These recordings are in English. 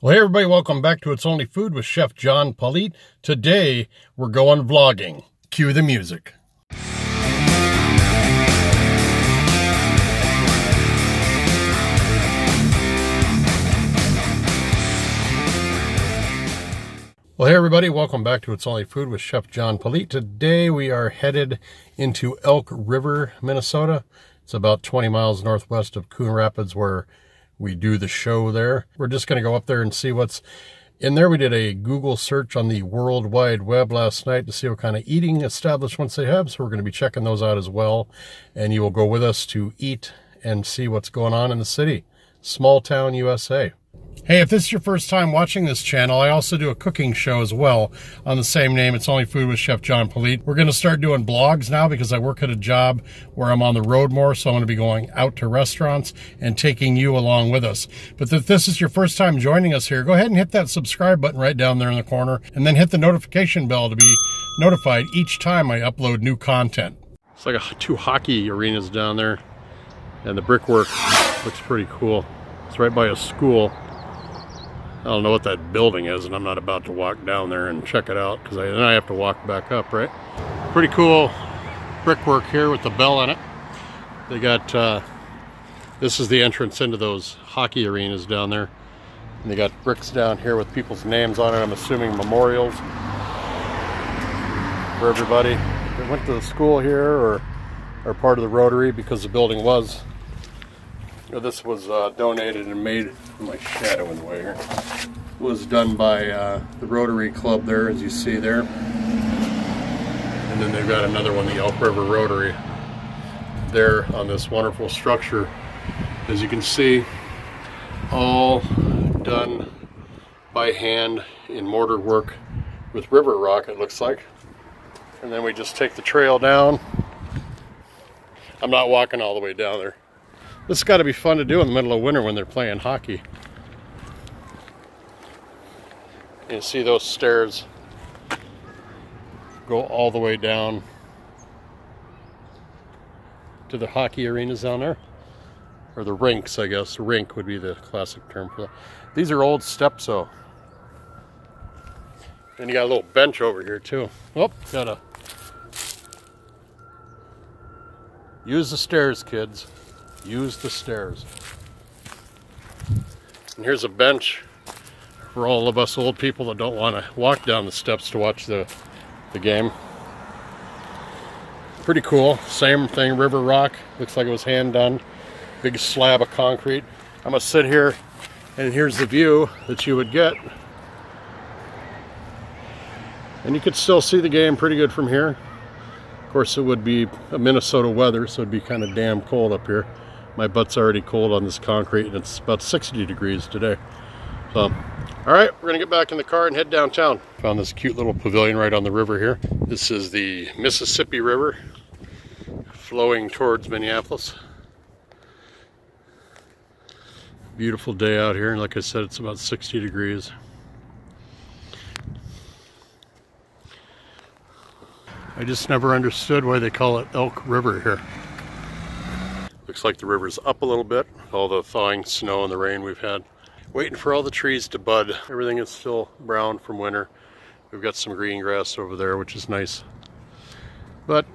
Well, hey everybody, welcome back to It's Only Food with Chef John Politte. Today, we're going vlogging. Cue the music. Well, hey everybody, welcome back to It's Only Food with Chef John Politte. Today, we are headed into Elk River, Minnesota. It's about 20 miles northwest of Coon Rapids, where we do the show there. We're just going to go up there and see what's in there. We did a Google search on the World Wide Web last night to see what kind of eating establishments they have. So we're going to be checking those out as well. And you will go with us to eat and see what's going on in the city. Small town USA. Hey, if this is your first time watching this channel, I also do a cooking show as well on the same name. It's Only Food with Chef John Politte. We're going to start doing blogs now because I work at a job where I'm on the road more, so I'm going to be going out to restaurants and taking you along with us. But if this is your first time joining us here, go ahead and hit that subscribe button right down there in the corner, and then hit the notification bell to be notified each time I upload new content. It's like two hockey arenas down there, and the brickwork looks pretty cool. It's right by a school. I don't know what that building is, and I'm not about to walk down there and check it out because then I have to walk back up, right? Pretty cool brickwork here with the bell in it. They got, this is the entrance into those hockey arenas down there. And they got bricks down here with people's names on it. I'm assuming memorials for everybody that went to the school here or are part of the Rotary, because the building was, this was donated and made, my shadow in the way here, was done by the Rotary Club there, as you see there. And then they've got another one, the Elk River Rotary, there on this wonderful structure. As you can see, all done by hand in mortar work with river rock, it looks like. And then we just take the trail down. I'm not walking all the way down there. This has got to be fun to do in the middle of winter when they're playing hockey. You see those stairs go all the way down to the hockey arenas down there. Or the rinks, I guess. Rink would be the classic term for that. These are old steps, though. And you got a little bench over here, too. Oh, gotta use the stairs, kids. Use the stairs. And here's a bench for all of us old people that don't want to walk down the steps to watch the game. Pretty cool. Same thing, river rock. Looks like it was hand done. Big slab of concrete. I'm going to sit here, and here's the view that you would get. And you could still see the game pretty good from here. Of course, it would be a Minnesota weather, so it'd be kind of damn cold up here. My butt's already cold on this concrete, and it's about 60 degrees today. So, all right, we're gonna get back in the car and head downtown. Found this cute little pavilion right on the river here. This is the Mississippi River flowing towards Minneapolis. Beautiful day out here, and like I said, it's about 60 degrees. I just never understood why they call it Elk River here. Looks like the river's up a little bit, all the thawing snow and the rain we've had. Waiting for all the trees to bud. Everything is still brown from winter. We've got some green grass over there, which is nice. But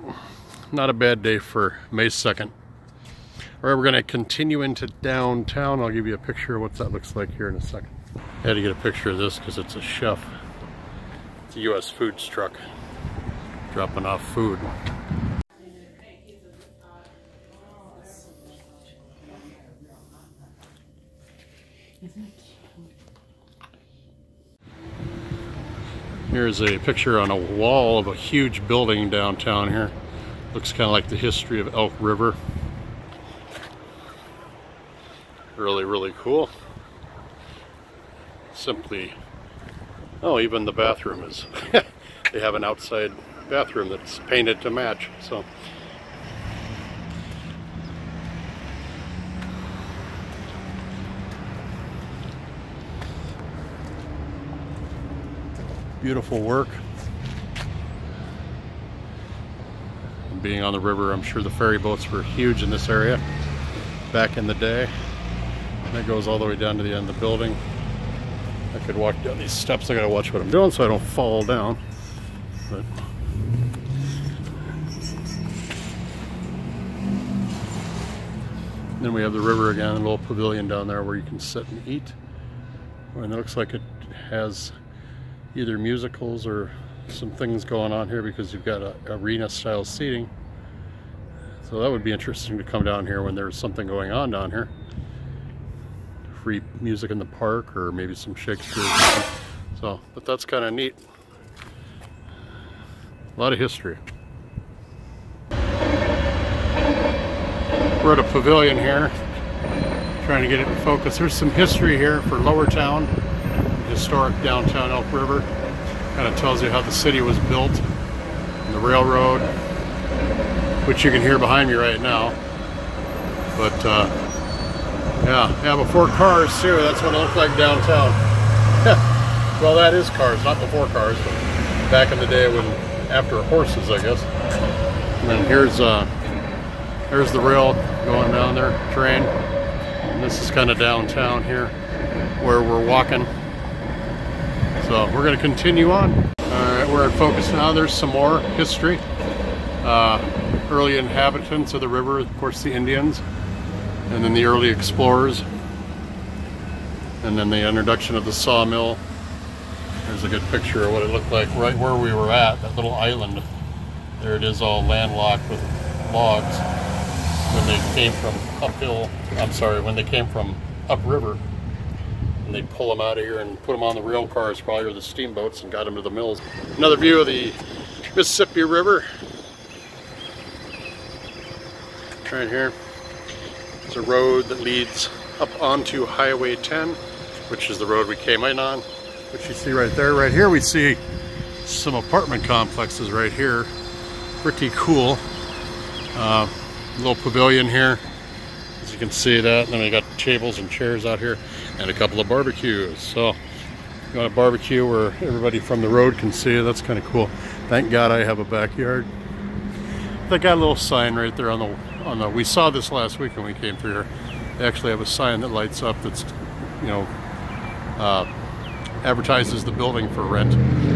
not a bad day for May 2nd. All right, we're gonna continue into downtown. I'll give you a picture of what that looks like here in a second. I had to get a picture of this because it's a chef. It's a U.S. Foods truck dropping off food. Here's a picture on a wall of a huge building downtown here. Looks kind of like the history of Elk River. Really, really cool. Simply, oh, even the bathroom is, they have an outside bathroom that's painted to match, so. Beautiful work. Being on the river, I'm sure the ferry boats were huge in this area back in the day. And that goes all the way down to the end of the building. I could walk down these steps. I gotta watch what I'm doing so I don't fall down. But then we have the river again, a little pavilion down there where you can sit and eat. And it looks like it has either musicals or some things going on here because you've got a arena style seating. So that would be interesting to come down here when there's something going on down here. Free music in the park, or maybe some Shakespeare or something. So, but that's kind of neat. A lot of history. We're at a pavilion here, trying to get it in focus. There's some history here for Lower Town, historic downtown Elk River. Kind of tells you how the city was built, and the railroad, which you can hear behind me right now. But yeah, before cars too. That's what it looked like downtown. Well, that is cars, not before cars, but back in the day when after horses, I guess. And then here's the rail going down there, train. And this is kind of downtown here, where we're walking. So we're going to continue on. All right, we're in focus now. There's some more history. Early inhabitants of the river, of course, the Indians. And then the early explorers, and then the introduction of the sawmill. There's a good picture of what it looked like right where we were at, that little island. There it is, all landlocked with logs. When they came from uphill, when they came from upriver, and they'd pull them out of here and put them on the rail cars, probably, or the steamboats, and got them to the mills. Another view of the Mississippi River. Right here. There's a road that leads up onto Highway 10, which is the road we came in on, which you see right there. Right here we see some apartment complexes right here. Pretty cool. Little pavilion here, as you can see that. And then we got tables and chairs out here and a couple of barbecues. So you want a barbecue where everybody from the road can see it. That's kind of cool. Thank God I have a backyard. They got a little sign right there on the we saw this last week when we came through here. They actually have a sign that lights up that's, you know, advertises the building for rent,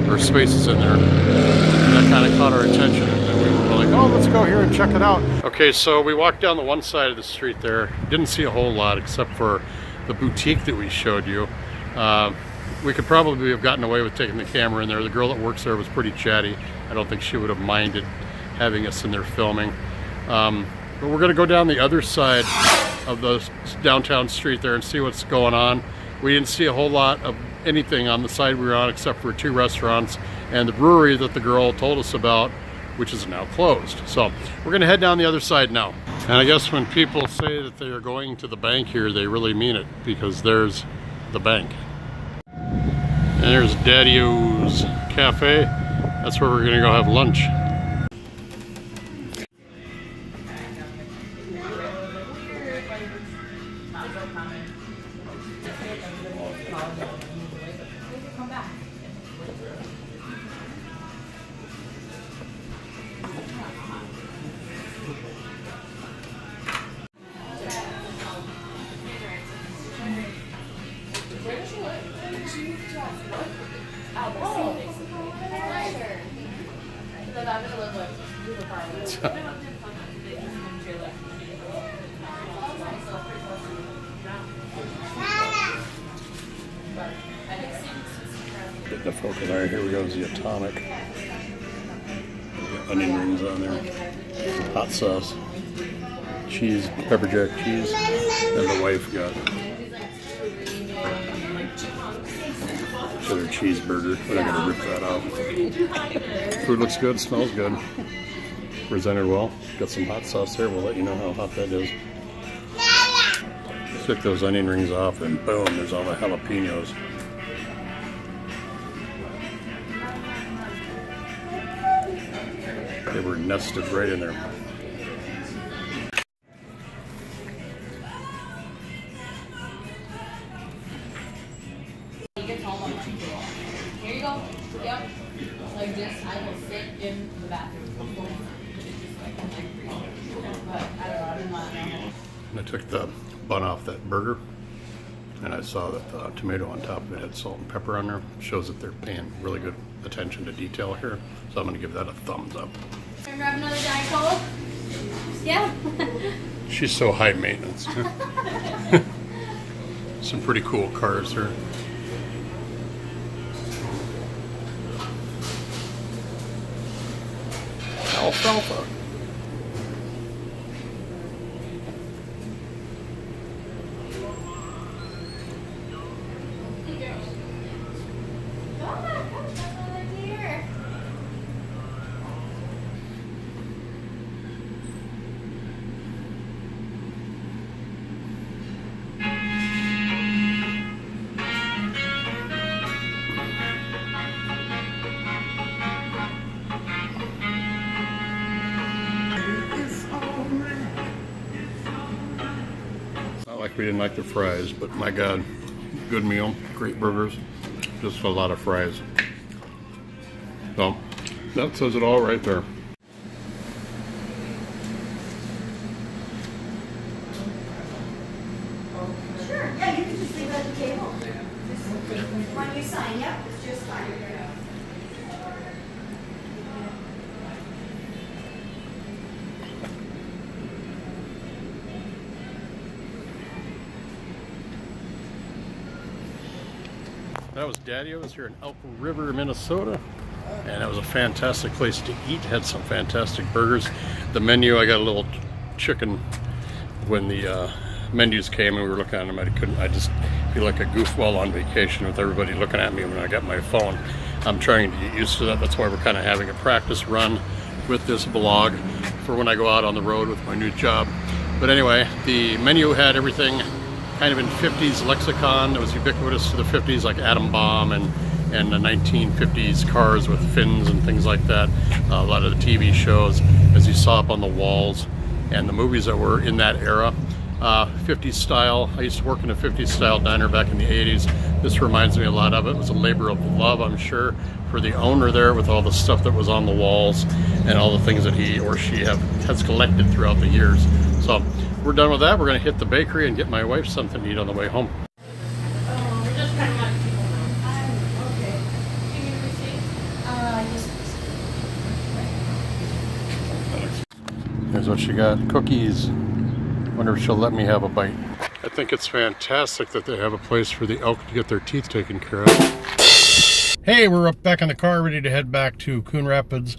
or spaces in there. And that kind of caught our attention, and then we were like, oh, let's go here and check it out. Okay, so we walked down the one side of the street there. Didn't see a whole lot except for the boutique that we showed you. We could probably have gotten away with taking the camera in there. The girl that works there was pretty chatty. I don't think she would have minded having us in there filming. But we're going to go down the other side of the downtown street there and see what's going on. We didn't see a whole lot of anything on the side we were on except for 2 restaurants and the brewery that the girl told us about, which is now closed. So we're going to head down the other side now. And I guess when people say that they are going to the bank here, they really mean it, because there's the bank. And there's Daddy-O's Cafe. That's where we're going to go have lunch. Get the focus. All right, here we go. Is the atomic. Onion rings on there. Hot sauce. Cheese, pepper jack cheese. And the wife got cheddar cheeseburger. We're not gonna rip that out. Food looks good, smells good. Presented well. Got some hot sauce there. We'll let you know how hot that is. Stick those onion rings off and boom, there's all the jalapenos. They were nested right in there. Here you go. Yep. Like this, I will sit in the bathroom. And I took the bun off that burger. And I saw that the tomato on top of it had salt and pepper on there. Shows that they're paying really good attention to detail here. So I'm going to give that a thumbs up. Can I grab another Diet Coke? Yeah. She's so high maintenance. Some pretty cool cars here. Alfalfa. Like we didn't like the fries, but my God, good meal, great burgers, just a lot of fries. So that says it all right there. Sure, yeah, you can just leave it at the table. When you sign, yep, it's just fine. That was Daddy. I was here in Elk River, Minnesota, and it was a fantastic place to eat. Had some fantastic burgers. The menu, I got a little chicken when the menus came and we were looking at them. I just feel like a goofball on vacation with everybody looking at me when I got my phone. I'm trying to get used to that. That's why we're kind of having a practice run with this blog for when I go out on the road with my new job. But anyway, the menu had everything kind of in 50s lexicon. It was ubiquitous to the 50s, like atom bomb and the 1950s cars with fins and things like that. A lot of the TV shows, as you saw up on the walls, and the movies that were in that era. 50s style. I used to work in a 50s style diner back in the 80s. This reminds me a lot of it. It was a labor of love, I'm sure, for the owner there, with all the stuff that was on the walls and all the things that he or she has collected throughout the years. So we're done with that. We're going to hit the bakery and get my wife something to eat on the way home. We're just cutting out people now. Okay. Give me the receipt. Yes. Here's what she got. Cookies. Wonder if she'll let me have a bite. I think it's fantastic that they have a place for the elk to get their teeth taken care of. Hey, we're up back in the car, ready to head back to Coon Rapids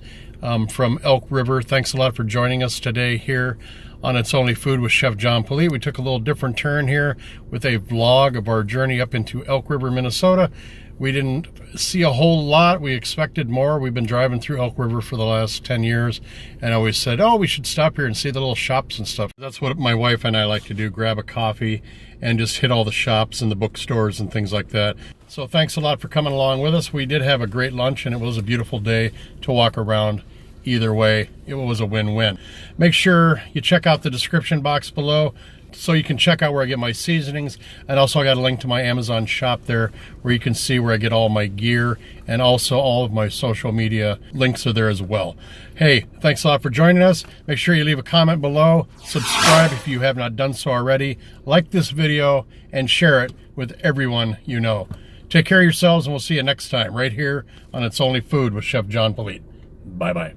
from Elk River. Thanks a lot for joining us today here on It's Only Food with Chef John Politte. We took a little different turn here with a vlog of our journey up into Elk River, Minnesota. We didn't see a whole lot. We expected more. We've been driving through Elk River for the last 10 years and always said, oh, we should stop here and see the little shops and stuff. That's what my wife and I like to do, grab a coffee and just hit all the shops and the bookstores and things like that. So thanks a lot for coming along with us. We did have a great lunch and it was a beautiful day to walk around. Either way, it was a win-win. Make sure you check out the description box below so you can check out where I get my seasonings. And also I got a link to my Amazon shop there where you can see where I get all my gear, and also all of my social media links are there as well. Hey, thanks a lot for joining us. Make sure you leave a comment below, subscribe if you have not done so already, like this video, and share it with everyone you know. Take care of yourselves, and we'll see you next time right here on It's Only Food with Chef John Politte. Bye-bye.